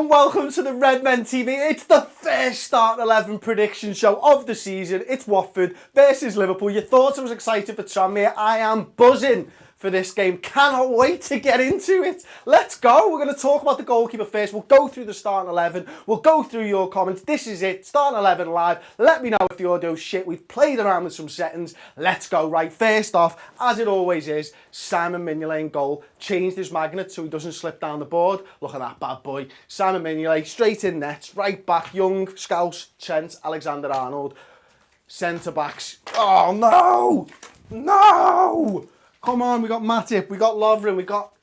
and welcome to the Red Men TV. It's the first Start 11 prediction show of the season. It's Watford versus Liverpool. You thought I was excited for Tranmere. I am buzzing for this game. Cannot wait to get into it. Let's go. We're going to talk about the goalkeeper first. We'll go through the starting 11. We'll go through your comments. This is it. Starting 11 live. Let me know if the audio's shit. We've played around with some settings. Let's go. Right, first off, as it always is, Simon Mignolet in goal. Changed his magnet so he doesn't slip down the board. Look at that bad boy. Simon Mignolet, straight in nets. Right back, Young, Scouse, Trent, Alexander-Arnold. Centre-backs. Oh, no! No! Come on, we got Matip, we got Lovren, we got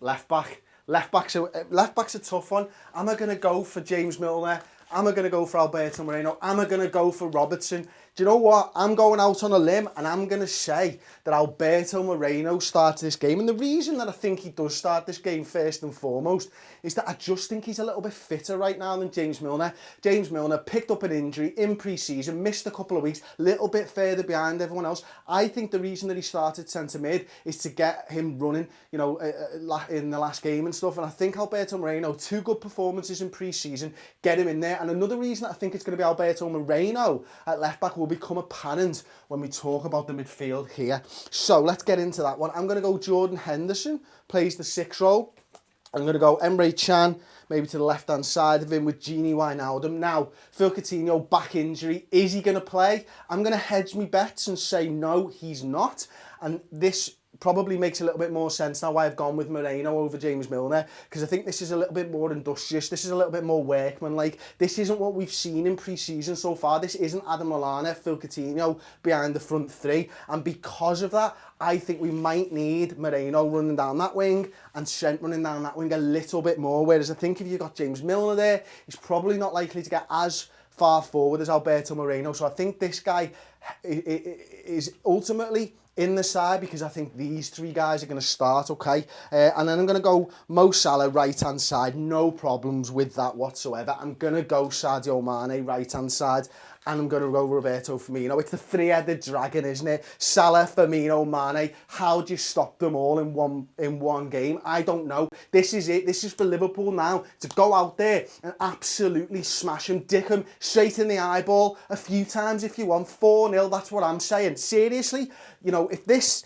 left back. Left back's a tough one. Am I going to go for James Milner? Am I going to go for Alberto Moreno? Am I going to go for Robertson? Do you know what? I'm going out on a limb and I'm going to say that Alberto Moreno starts this game. And the reason that I think he does start this game first and foremost is that I just think he's a little bit fitter right now than James Milner. James Milner picked up an injury in pre-season, missed a couple of weeks, a little bit further behind everyone else. I think the reason that he started centre mid is to get him running, you know, in the last game and stuff. And I think Alberto Moreno, 2 good performances in pre-season, get him in there. And another reason that I think it's going to be Alberto Moreno at left back will become apparent when we talk about the midfield here. So let's get into that one. I'm going to go Jordan Henderson, plays the 6 role. I'm going to go Emre Can, maybe to the left-hand side of him with Gini Wijnaldum. Now, Phil Coutinho, back injury. Is he going to play? I'm going to hedge my bets and say no, he's not. And this probably makes a little bit more sense now why I've gone with Moreno over James Milner, because I think this is a little bit more industrious. This is a little bit more workmanlike. This isn't what we've seen in pre-season so far. This isn't Adam Lallana, Phil Coutinho behind the front 3. And because of that, I think we might need Moreno running down that wing and Trent running down that wing a little bit more. Whereas I think if you've got James Milner there, he's probably not likely to get as far forward as Alberto Moreno. So I think this guy is ultimately in the side because I think these 3 guys are going to start, okay? And then I'm going to go Mo Salah, right-hand side. No problems with that whatsoever. I'm going to go Sadio Mane, right-hand side. And I'm going to go Roberto Firmino. It's the 3-headed dragon, isn't it? Salah, Firmino, Mane. How do you stop them all in one game? I don't know. This is it. This is for Liverpool now to go out there and absolutely smash them, dick them straight in the eyeball a few times if you want. 4-0, that's what I'm saying. Seriously, you know, if this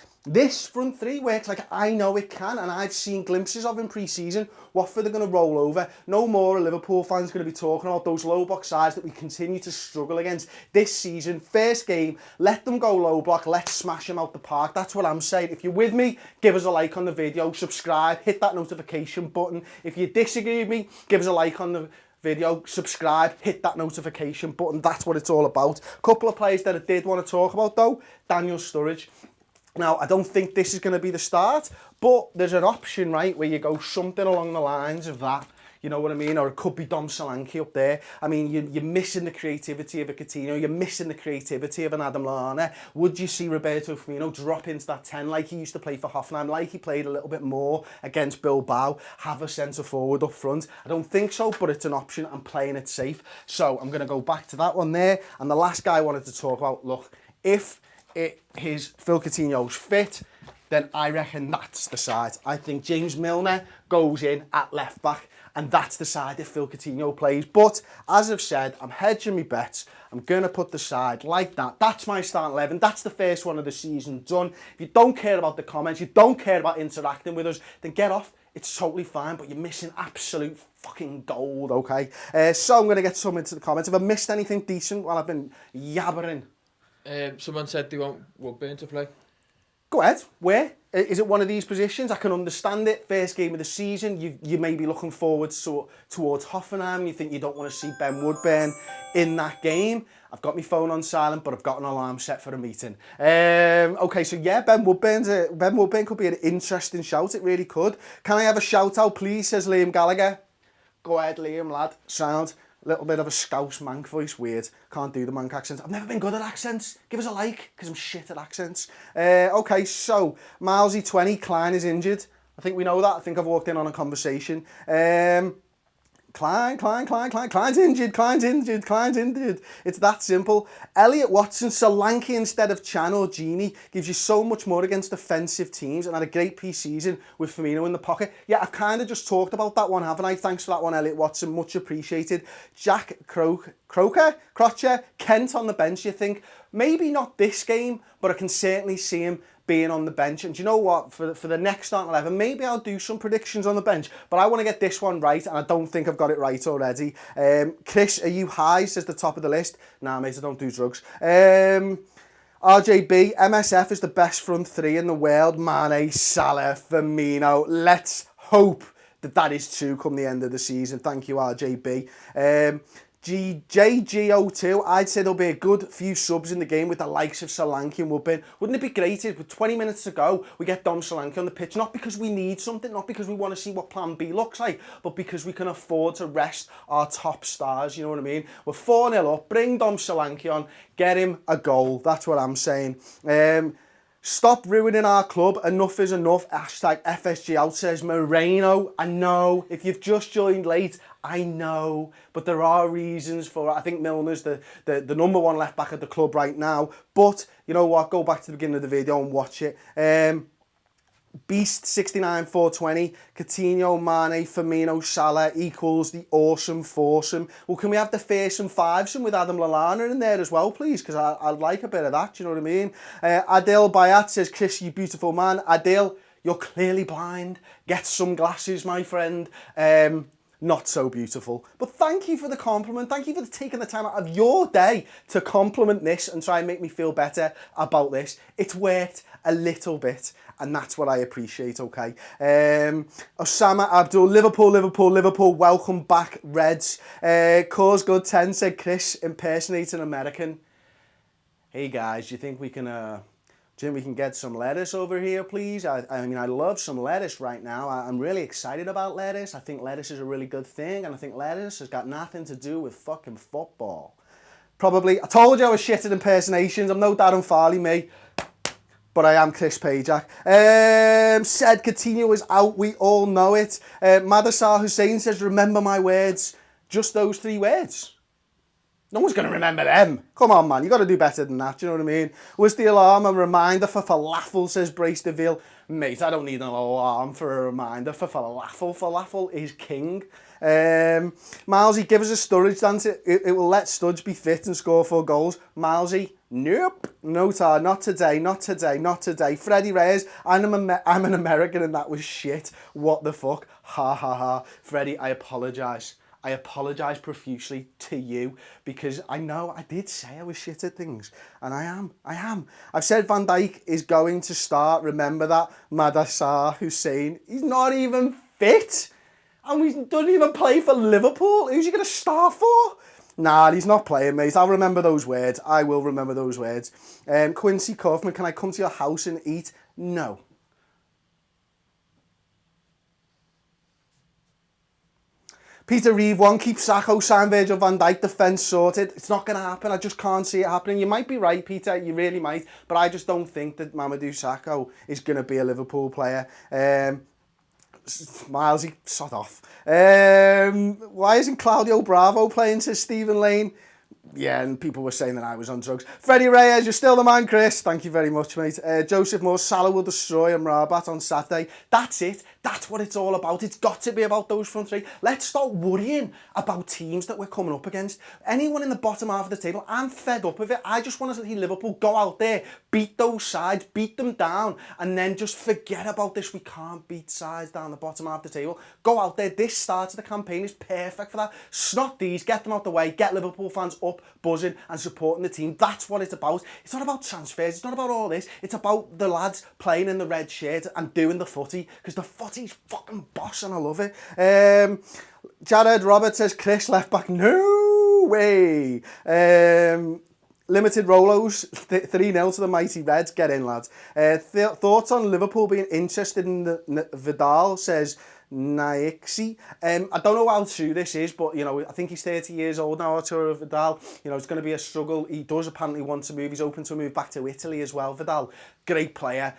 front 3 works like I know it can, and I've seen glimpses of in pre-season, Watford are going to roll over. No more are Liverpool fans going to be talking about those low block sides that we continue to struggle against this season. First game, let them go low block, let's smash them out the park. That's what I'm saying. If you're with me, give us a like on the video, subscribe, hit that notification button. If you disagree with me, give us a like on the video, subscribe, hit that notification button. That's what it's all about. A couple of players that I did want to talk about though, Daniel Sturridge. Now, I don't think this is going to be the start, but there's an option, right, where you go something along the lines of that. You know what I mean? Or it could be Dom Solanke up there. I mean, you're missing the creativity of a Coutinho. You're missing the creativity of an Adam Lallana. Would you see Roberto Firmino drop into that 10 like he used to play for Hoffenheim, like he played a little bit more against Bilbao, have a centre-forward up front? I don't think so, but it's an option. I'm playing it safe. So I'm going to go back to that one there. And the last guy I wanted to talk about, look, if his Phil Coutinho's fit, then I reckon that's the side. I think James Milner goes in at left back, and that's the side if Phil Coutinho plays. But as I've said, I'm hedging my bets. I'm going to put the side like that. That's my starting 11. That's the first one of the season done. If you don't care about the comments, you don't care about interacting with us, then get off. It's totally fine, but you're missing absolute fucking gold, okay? So I'm going to get some into the comments. If I missed anything decent while I've been yabbering, someone said they want Woodburn to play. Go ahead. Where? Is it one of these positions? I can understand it. First game of the season, you may be looking forward towards Hoffenheim. You think you don't want to see Ben Woodburn in that game. I've got my phone on silent, but I've got an alarm set for a meeting. Okay, so yeah, Ben Woodburn could be an interesting shout. It really could. Can I have a shout out, please? Says Liam Gallagher. Go ahead, Liam, lad. Sound. Little bit of a Scouse Manc voice, weird. Can't do the Manc accent. I've never been good at accents. Give us a like, because I'm shit at accents. Okay, so, Milesy 20, Klein is injured. I think we know that. I think I've walked in on a conversation. Klein's injured. It's that simple. Elliot Watson, Solanke instead of Chan or Genie gives you so much more against defensive teams, and had a great pre-season with Firmino in the pocket. Yeah, I've kind of just talked about that one, haven't I? Thanks for that one, Elliot Watson. Much appreciated. Jack Crocher, Kent on the bench, you think? Maybe not this game, but I can certainly see him being on the bench. And do you know what? For the next starting 11, maybe I'll do some predictions on the bench, but I want to get this one right, and I don't think I've got it right already. Chris, are you high? Says the top of the list. Nah, mate, I don't do drugs. RJB, MSF is the best front three in the world. Mane, Salah, Firmino. Let's hope that is true come the end of the season. Thank you, RJB. JGO2, I'd say there'll be a good few subs in the game with the likes of Solanke and Woodburn. Wouldn't it be great if with 20 minutes to go, we get Dom Solanke on the pitch, not because we need something, not because we want to see what plan B looks like, but because we can afford to rest our top stars, you know what I mean? We're 4-0 up, bring Dom Solanke on, get him a goal, that's what I'm saying. Stop ruining our club. Enough is enough. Hashtag FSG out, says Moreno. I know. If you've just joined late, I know. But there are reasons for it. I think Milner's the number one left back at the club right now. But, you know what? Go back to the beginning of the video and watch it. Beast 69-420, Coutinho, Mane, Firmino, Salah equals the awesome foursome. Well, can we have the fearsome fivesome with Adam Lallana in there as well, please? Because I'd like a bit of that, you know what I mean? Adil Bayat says, Chris, you beautiful man. Adil, you're clearly blind. Get some glasses, my friend. Not so beautiful. But thank you for the compliment. Thank you for taking the time out of your day to compliment this and try and make me feel better about this. It's worked a little bit, and that's what I appreciate, okay? Osama Abdul, Liverpool, welcome back, Reds. Cause Good 10 said, Chris, impersonate an American. Hey guys, do you think we can get some lettuce over here, please? I mean, I love some lettuce right now. I'm really excited about lettuce. I think lettuce is a really good thing, and I think lettuce has got nothing to do with fucking football. Probably, I told you I was shit at impersonations. I'm no Darren Farley, me. But I am Chris Pajak. Said Coutinho is out. We all know it. Madasar Hussein says, remember my words. Just those 3 words. No one's going to remember them. Come on, man. You got to do better than that. Do you know what I mean? Was the alarm a reminder for falafel, says Brace DeVille. Mate, I don't need an alarm for a reminder for falafel. Falafel is king. Milesy, give us a Sturridge dance. It will let Studge be fit and score 4 goals. Milesy, nope. No tar. Not today. Freddie Reyes, I'm an American and that was shit. What the fuck? Ha ha ha. Freddie, I apologise. I apologise profusely to you because I know I did say I was shit at things, and I am. I've said Van Dijk is going to start. Remember that? Madasar Hussein. He's not even fit, and we don't even play for Liverpool. Who's he going to start for? Nah, he's not playing, mate. I'll remember those words. I will remember those words. Quincy Kaufman, can I come to your house and eat? No. Peter Reeve, one, keep Sacco, sign Virgil van Dijk, defence sorted. It's not going to happen. I just can't see it happening. You might be right, Peter. You really might. But I just don't think that Mamadou Sakho is going to be a Liverpool player. Milesy, sod off. Why isn't Claudio Bravo playing, says Stephen Lane? Yeah, and people were saying that I was on drugs. Freddie Reyes, you're still the man, Chris. Thank you very much, mate. Joseph Moore, Salah will destroy Amrabat on Saturday. That's it. That's what it's all about. It's got to be about those front 3. Let's start worrying about teams that we're coming up against. Anyone in the bottom half of the table, I'm fed up of it. I just want to see Liverpool go out there, beat those sides, beat them down, and then just forget about this. We can't beat sides down the bottom half of the table. Go out there. This start of the campaign is perfect for that. Snot these, get them out the way, get Liverpool fans up, buzzing and supporting the team. That's what it's about. It's not about transfers. It's not about all this. It's about the lads playing in the red shirt and doing the footy, because the footy's fucking boss and I love it. Jared Roberts says, Chris left back. No way. Limited Rolos, 3-0 to the mighty Reds. Get in, lads. Thoughts on Liverpool being interested in the Vidal, says Naixi. I don't know how true this is, but, you know, I think he's 30 years old now, Arturo Vidal. You know, it's going to be a struggle. He does apparently want to move. He's open to move back to Italy as well, Vidal. Great player.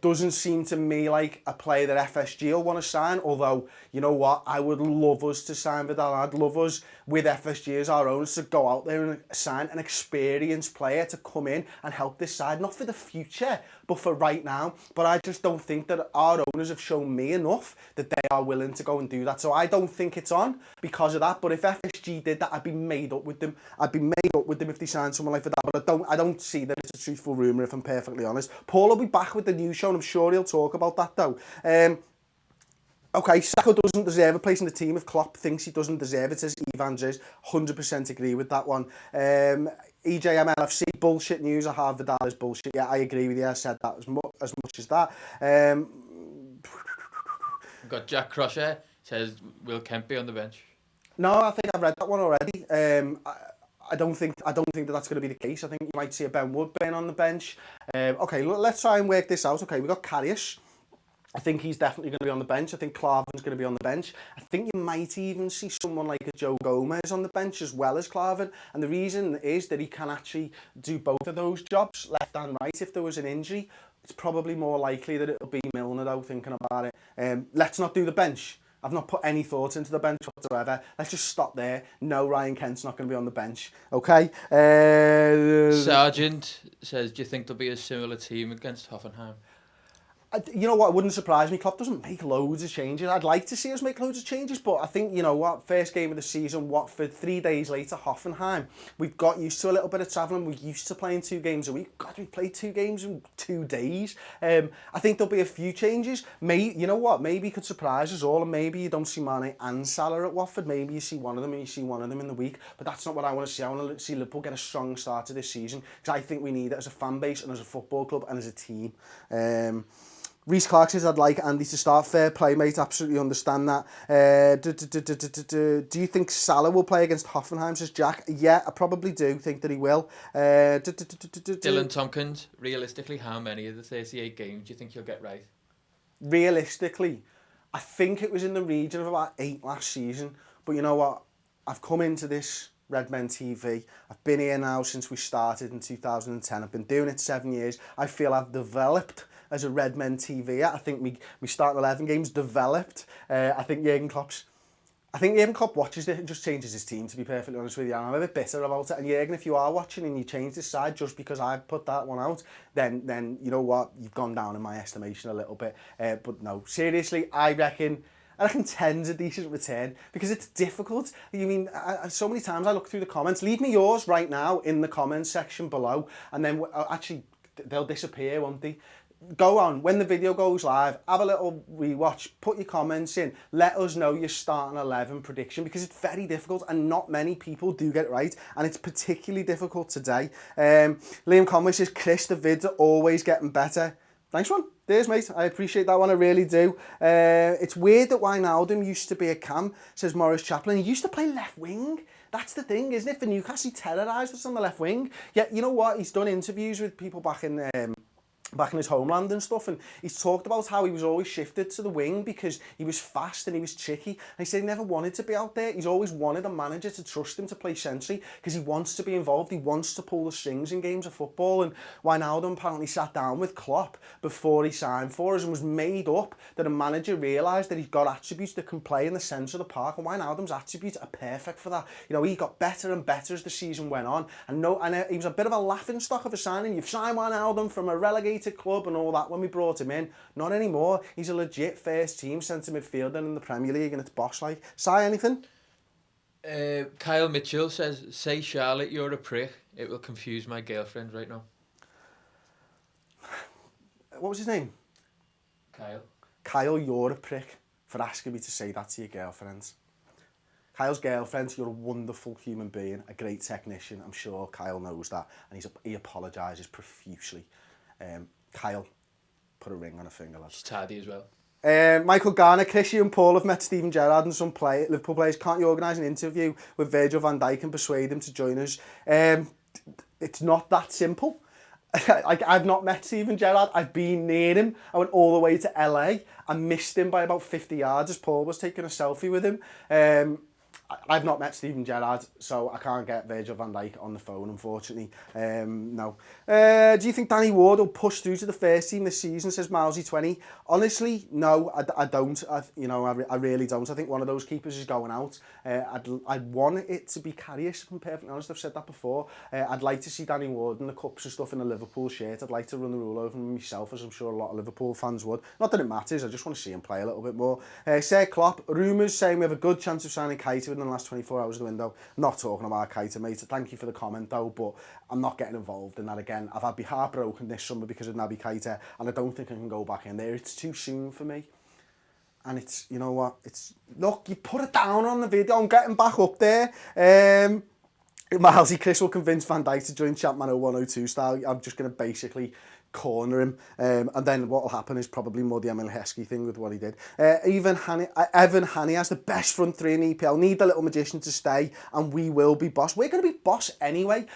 Doesn't seem to me like a player that FSG will want to sign, although, you know what, I would love us to sign Vidal. I'd love us, with FSG as our owners, to go out there and sign an experienced player to come in and help this side, not for the future, but for right now. But I just don't think that our owners have shown me enough that they are willing to go and do that. So I don't think it's on because of that. But if FSG did that, I'd be made up with them. I'd be made up with them if they signed someone like that. But I don't see that it's a truthful rumour, if I'm perfectly honest. Paul will be back with the news show, and I'm sure he'll talk about that though. Okay, Saka doesn't deserve a place in the team if Klopp thinks he doesn't deserve it, says Evans is. 100% agree with that one. EJMLFC, bullshit news. I have Vidal is bullshit. Yeah, I agree with you. I said that as much as that. We've got Jack Crusher, says, will Kent be on the bench? No, I think I've read that one already. I don't think that that's going to be the case. I think you might see a Ben Woodburn on the bench. Okay, let's try and work this out. Okay, we've got Karius. I think he's definitely going to be on the bench. I think Klavan's going to be on the bench. I think you might even see someone like a Joe Gomez on the bench as well as Klavan. And the reason is that he can actually do both of those jobs, left and right, if there was an injury. It's probably more likely that it'll be Milner, though, thinking about it. Let's not do the bench. I've not put any thought into the bench whatsoever. Let's just stop there. No, Ryan Kent's not going to be on the bench. Okay? Sargent says, do you think there'll be a similar team against Hoffenheim? You know what, it wouldn't surprise me. Klopp doesn't make loads of changes. I'd like to see us make loads of changes, but I think, you know what, first game of the season, Watford, 3 days later, Hoffenheim. We've got used to a little bit of travelling. We're used to playing 2 games a week. God, we played 2 games in 2 days. I think there'll be a few changes. You know what, maybe it could surprise us all, and maybe you don't see Mane and Salah at Watford. Maybe you see one of them and you see one of them in the week, but that's not what I want to see. I want to see Liverpool get a strong start to this season, because I think we need it as a fan base and as a football club and as a team. Reece Clark says, I'd like Andy to start. Fair play, mate. Absolutely understand that. Do you think Salah will play against Hoffenheim, says Jack? Yeah, I probably do think that he will. Dylan Tompkins, realistically, how many of the 38 games do you think you'll get right? Realistically, I think it was in the region of about 8 last season. But you know what? I've come into this Red Men TV. I've been here now since we started in 2010. I've been doing it 7 years. I feel I've developed as a Red Men TV. I think we start 11 games developed. I think Jurgen Klopp watches it and just changes his team, to be perfectly honest with you. I'm a bit bitter about it. And Jurgen, if you are watching and you change this side just because I put that one out, then you know what? You've gone down in my estimation a little bit. But no, seriously, I reckon 10's a decent return, because it's difficult. You mean, so many times I look through the comments. Leave me yours right now in the comments section below, and then actually they'll disappear, won't they? Go on, when the video goes live, have a little rewatch, put your comments in, let us know your starting 11 prediction, because it's very difficult and not many people do get it right, and it's particularly difficult today. Liam Conway says, Chris, the vids are always getting better. Thanks, one. There's, mate. I appreciate that one. I really do. It's weird that Wijnaldum used to be a cam, says Morris Chaplin. He used to play left wing. That's the thing, isn't it? For Newcastle, he terrorised us on the left wing. Yet, you know what? He's done interviews with people back in his homeland and stuff, and he's talked about how he was always shifted to the wing because he was fast and he was tricky, and he said he never wanted to be out there. He's always wanted a manager to trust him to play centrally, because he wants to be involved, he wants to pull the strings in games of football. And Wijnaldum apparently sat down with Klopp before he signed for us and was made up that a manager realised that he's got attributes that can play in the centre of the park, and Wijnaldum's attributes are perfect for that. You know, he got better and better as the season went on, and he was a bit of a laughing stock of a signing. You've signed Wijnaldum from a relegated club and all that when we brought him in. Not anymore. He's a legit first team centre midfielder in the Premier League, and it's boss like. Say anything? Kyle Mitchell says, say Charlotte, you're a prick. It will confuse my girlfriend right now. What was his name? Kyle. Kyle, you're a prick for asking me to say that to your girlfriend. Kyle's girlfriend, you're a wonderful human being, a great technician. I'm sure Kyle knows that, and he apologises profusely. Kyle, put a ring on a finger, lads. She's tardy as well. Michael Garner, Chris, you and Paul have met Steven Gerrard and some Liverpool players. Can't you organise an interview with Virgil van Dijk and persuade him to join us? It's not that simple. Like, I've not met Steven Gerrard. I've been near him. I went all the way to LA. I missed him by about 50 yards as Paul was taking a selfie with him. I've not met Steven Gerrard, so I can't get Virgil van Dijk on the phone, unfortunately. No. Do you think Danny Ward will push through to the first team this season, says Mousy20? Honestly, no, I don't. I really don't. I think one of those keepers is going out. I'd want it to be Karius, if I'm perfectly honest. I've said that before. I'd like to see Danny Ward in the cups and stuff in a Liverpool shirt. I'd like to run the rule over him myself, as I'm sure a lot of Liverpool fans would. Not that it matters, I just want to see him play a little bit more. Sir Klopp, rumours saying we have a good chance of signing Keita in the last 24 hours of the window. Not talking about Keita, mate. Thank you for the comment, though, but I'm not getting involved in that again. I've had my heart broken this summer because of Naby Keita, and I don't think I can go back in there. It's too soon for me. And it's, you know what, it's, look, you put it down on the video, I'm getting back up there. Milesy, Chris will convince Van Dijk to join Champman 0102 style. I'm just going to basically corner him, and then what will happen is probably more the Emil Heskey thing with what he did. Evan Haney has the best front three in EPL. Need the little magician to stay, and we will be boss. We're going to be boss anyway.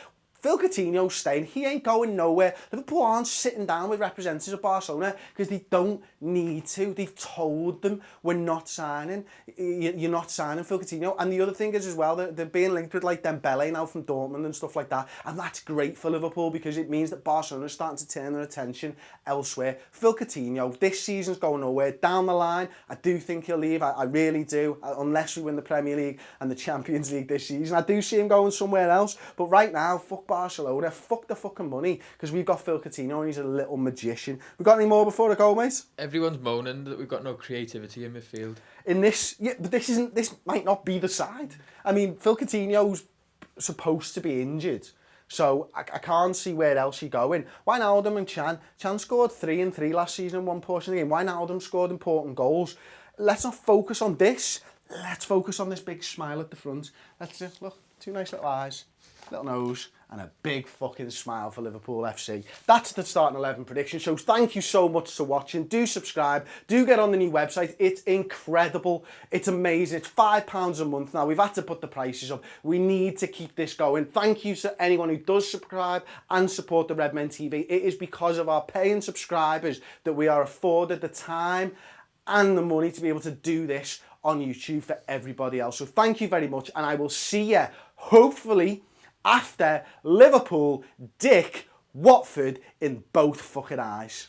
Phil Coutinho's staying. He ain't going nowhere. Liverpool aren't sitting down with representatives of Barcelona because they don't need to. They've told them, we're not signing. You're not signing Phil Coutinho. And the other thing is as well, they're being linked with like Dembele now from Dortmund and stuff like that. And that's great for Liverpool because it means that Barcelona is starting to turn their attention elsewhere. Phil Coutinho, this season's going nowhere. Down the line, I do think he'll leave. I really do. Unless we win the Premier League and the Champions League this season. I do see him going somewhere else. But right now, fuck Barcelona, fuck the fucking money, because we've got Phil Coutinho and he's a little magician. We got any more before I go, mate? Everyone's moaning that we've got no creativity in midfield. In this, yeah, but this might not be the side. I mean, Phil Coutinho's supposed to be injured, so I can't see where else you're going. Wijnaldum and Chan scored 3 and 3 last season in one portion of the game. Wijnaldum scored important goals. Let's not focus on this. Let's focus on this big smile at the front. That's it. Look, 2 nice little eyes, little nose, and a big fucking smile for Liverpool FC. That's the starting 11 prediction show. Thank you so much for watching. Do subscribe. Do get on the new website. It's incredible. It's amazing. It's £5 a month now. We've had to put the prices up. We need to keep this going. Thank you to anyone who does subscribe and support the Redmen TV. It is because of our paying subscribers that we are afforded the time and the money to be able to do this on YouTube for everybody else. So thank you very much, and I will see you, hopefully, after Liverpool dick Watford in both fucking eyes.